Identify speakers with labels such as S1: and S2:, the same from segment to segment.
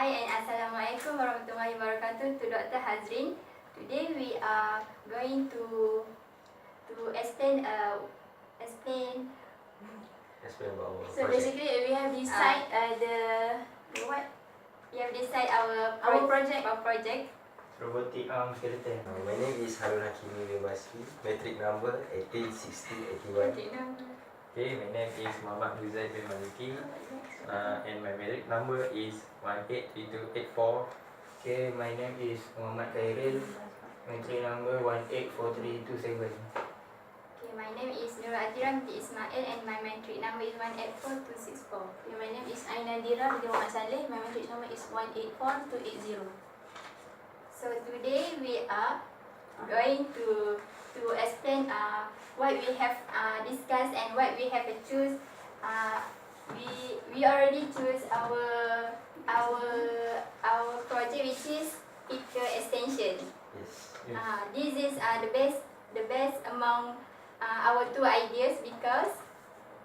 S1: Hi and Assalamualaikum warahmatullahi wabarakatuh to Dr. Hazrin. Today we are going to explain
S2: Explain about our
S1: so
S2: project.
S1: basically we have decide our project.
S3: Robotic arm skeleton.
S2: My name is Harun Hakimi Bebasri, metric number 186081.
S3: Okay, my name is Muhammad Huzai bin Maliki, and my metric number is 183284. Okay, my name is Muhammad Khairil, metric number 184327.
S1: Okay, my name is Nur Atira binti Ismail and my metric number is 184264. Okay, my name is Ainadira binti Muhammad Saleh, my metric number is 184280. So today we are going to explain what we have discussed and what we have choose. We already choose our project, which is picture extension.
S2: Yes.
S1: This is the best among our two ideas because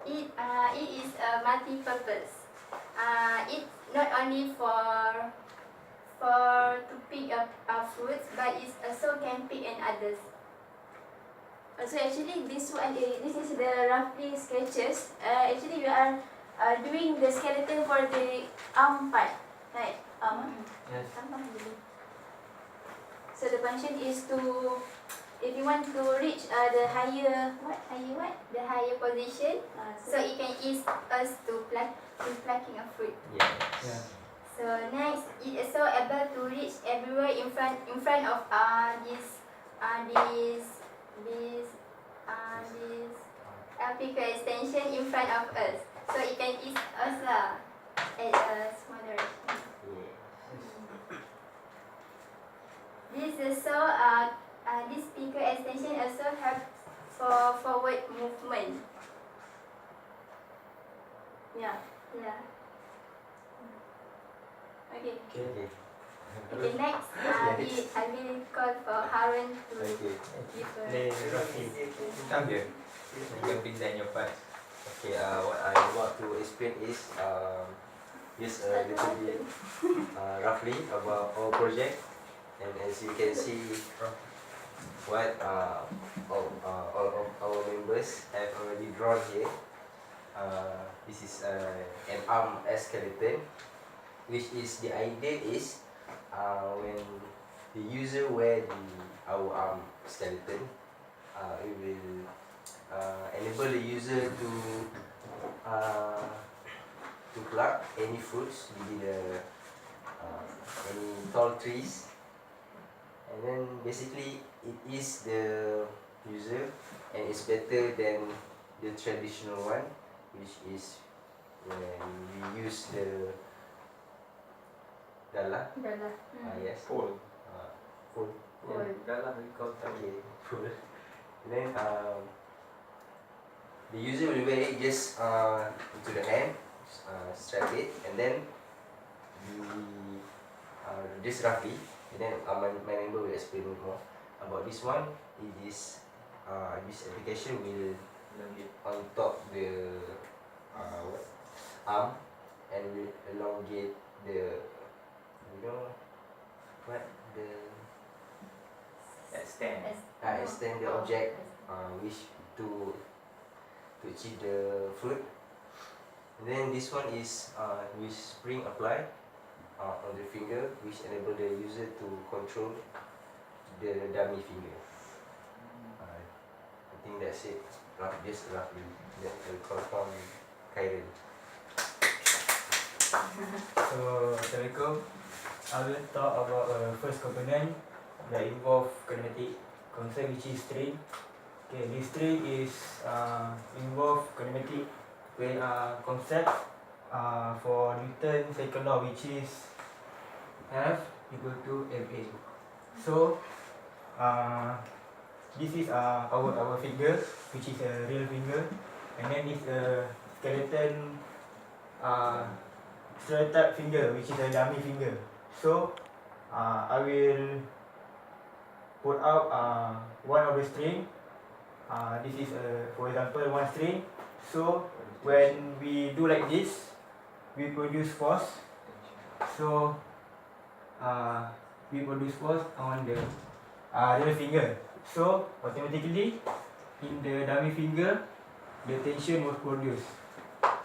S1: it is multi-purpose. It's not only for to pick up fruits, but it also can pick and others. So actually this is the roughly sketches. Actually we are doing the skeleton for the arm part, right?
S3: Yes.
S1: So the function is to, if you want to reach the higher position, so it can ease us to plucking a fruit.
S2: Yes.
S3: Yeah.
S1: So next, it is also able to reach everywhere in front of this apical extension in front of us. So it can ease us at a small direction. This also this speaker extension also helps for forward movement. Yeah. Okay.
S2: Okay.
S1: Okay, next, I will call for Harun to
S2: Okay.
S1: give
S3: Play roughly. Come here. You can present your part.
S2: Okay. What I want to explain is just a little bit roughly about our project, and as you can see, what all of our members have already drawn here. This is an arm skeleton, which is the idea is when the user wear our arm skeleton, it will enable the user to pluck any fruits within any tall trees, and then basically it is the user, and it's better than the traditional one, which is when we use the Dala. Yes.
S3: Pole.
S2: Full.
S1: Pole.
S3: Dalam we call
S2: Okay. Full. Then the user will wear it just into the hand, strap it, and then just roughly, and then my member will explain more about this one. It is this application will on top the arm and will elongate the extend the object which to achieve the fruit. And then this one is with spring applied on the finger, which enable the user to control the dummy finger. I think that's it. Just roughly. Then we'll call from Khairil.
S3: So, Assalamualaikum. I will talk about first component that involve kinematic concept, which is string. Okay, this string is involve kinematic concept for Newton's second law, which is F equal to ma. So, this is our finger, which is a real finger, and then this skeleton stereotype finger, which is a dummy finger. So I will put out one of the string. This is for example one string. So when we do like this, we produce force. So we produce force on the real finger. So automatically in the dummy finger, the tension was produced.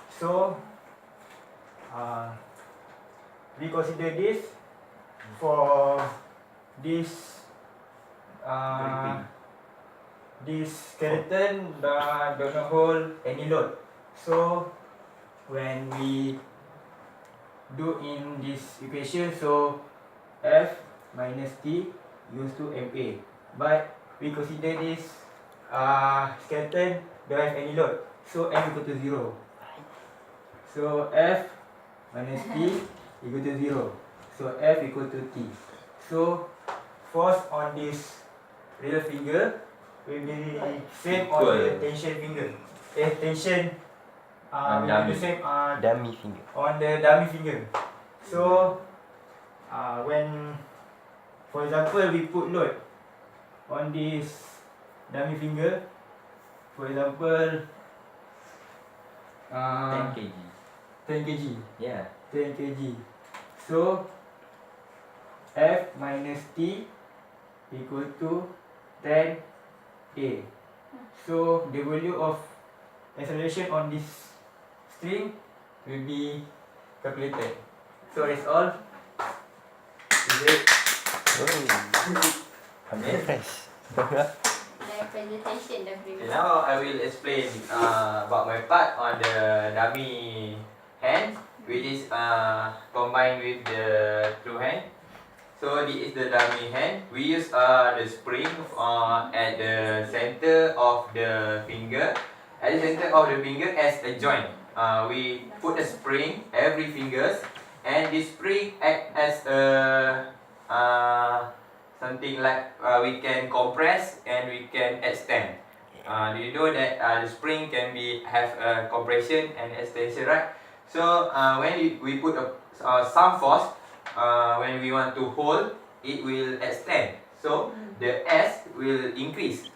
S3: So we consider this for this this skeleton do not hold any load. So when we do in this equation, so F minus T equals to MA. But we consider this skeleton don't have any load, so M equal to 0. So F minus T equal to 0. So F equal to T. So force on this real finger will be same on the tension finger. Tension will be the same
S2: Dummy finger.
S3: on the dummy finger. So when, for example, we put load on this dummy finger, for example
S2: 10 kg.
S3: 10 kg.
S2: Yeah.
S3: 10 kg. So F minus T equal to 10 A. So the value of acceleration on this string will be calculated. So it's all. Is it?
S2: I'm impressed.
S1: The presentation dah
S4: Okay, now I will explain about my part on the dummy hand, which is combined with the true hand. So this is the dummy hand. We use the spring at the center of the finger. At the center of the finger as a joint. We put a spring every fingers, and this spring act as a something like we can compress and we can extend. Do you know that the spring can have a compression and extension, right? So when we put some force, when we want to hold, it will extend. So the S will increase,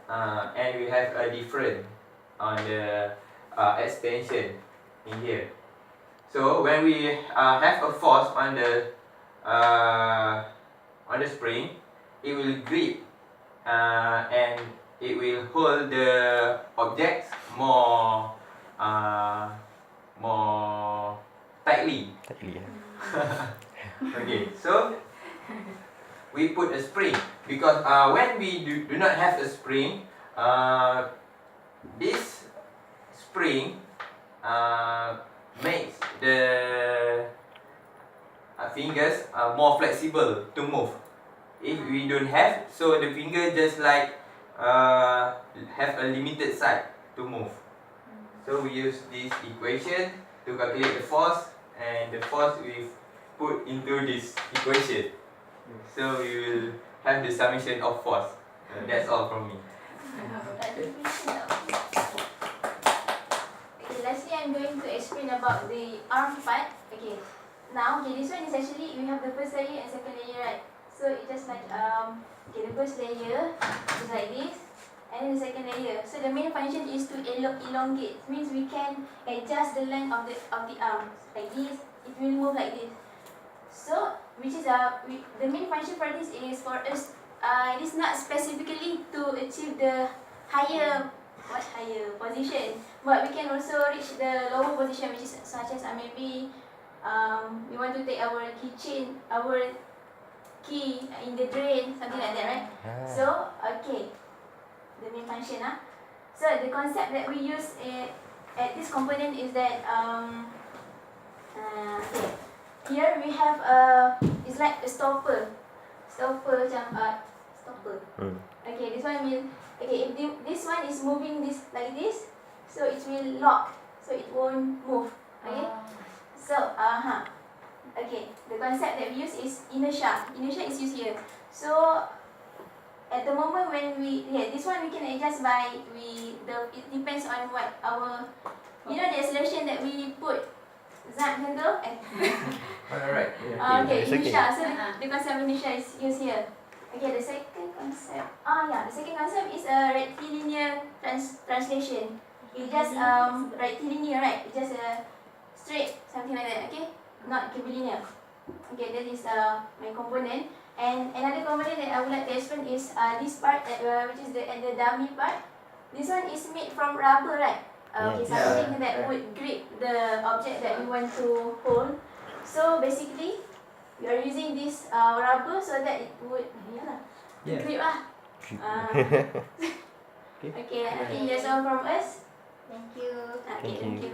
S4: and we have a difference on the extension in here. So when we have a force on the spring, it will grip and it will hold the objects more tightly. Okay, so we put a spring because when we do not have a spring, this spring makes the fingers more flexible to move. If we don't have, so the finger just like have a limited side to move. So we use this equation to calculate the force, and the force we put into this equation. So we will have the summation of force. That's all from me.
S1: Okay, lastly I'm going to explain about the arm part. Okay, now this one is actually we have the first layer and second layer, right? So it's just like the first layer is like this, and then the second layer. So the main function is to elongate. Means we can adjust the length of the arms like this. It will move like this. So which is the main function for this is for us. It is not specifically to achieve the higher position, but we can also reach the lower position, which is such as maybe we want to take our keychain, our key in the drain, something like that, right? So okay, the main function. So the concept that we use at this component is that okay, here we have it's like a stopper macam stopper. Okay, this one will, okay, if this one is moving this like this, so it will lock, so it won't move. Okay, so okay, the concept that we use is inertia. Inertia is used here. So at the moment when this one we can adjust by it depends on what our, the acceleration that we put. Zat macam tu?
S4: Alright.
S1: Okay, inertia. So the concept of inertia is used here. Okay, the second concept. The second concept is a rectilinear translation. It's just rectilinear, right? It's just a straight, something like that. Okay, not curvilinear. Okay, that is my component. And another component that I would like to explain is this part, which is the dummy part. This one is made from rubber, right? Okay,
S2: Yes.
S1: something that would grip the object that we want to hold. So basically, we are using this rubber so that it would, grip lah. Okay, I think that's all from us.
S5: Thank you.
S1: Okay, thank you.